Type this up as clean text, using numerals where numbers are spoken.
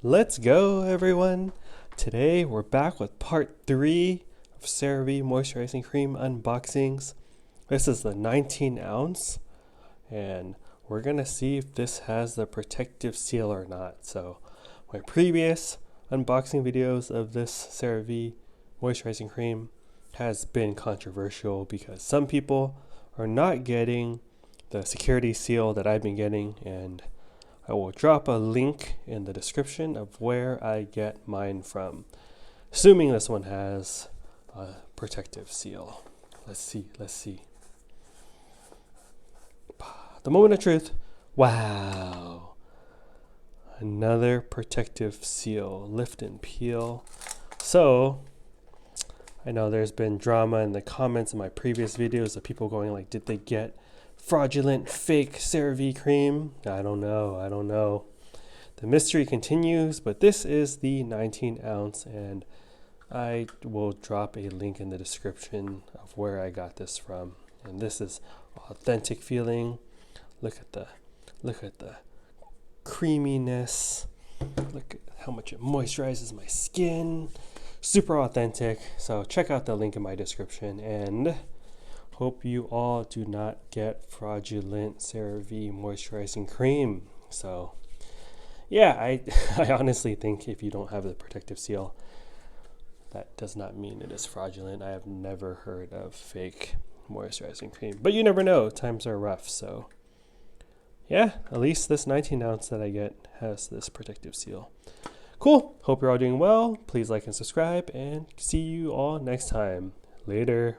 Let's go, everyone. Today we're back with part 3 of CeraVe Moisturizing Cream unboxings. This is the 19 ounce, and we're going to see if this has the protective seal or not. So my previous unboxing videos of this CeraVe Moisturizing Cream has been controversial because some people are not getting the security seal that I've been getting, and I will drop a link in the description of where I get mine from, assuming this one has a protective seal. Let's see. The moment of truth. Wow. Another protective seal. Lift and peel. So, I know there's been drama in the comments in my previous videos of people going like, did they get fraudulent fake CeraVe cream? I don't know. The mystery continues, but this is the 19 ounce, and I will drop a link in the description of where I got this from. And this is authentic feeling. Look at the creaminess. Look at how much it moisturizes my skin. Super authentic. So check out the link in my description, and hope you all do not get fraudulent CeraVe moisturizing cream. So yeah, I honestly think if you don't have the protective seal, that does not mean it is fraudulent. I have never heard of fake moisturizing cream, but you never know. Times are rough. So yeah, at least this 19 ounce that I get has this protective seal. Cool. Hope you're all doing well. Please like and subscribe, and see you all next time. Later.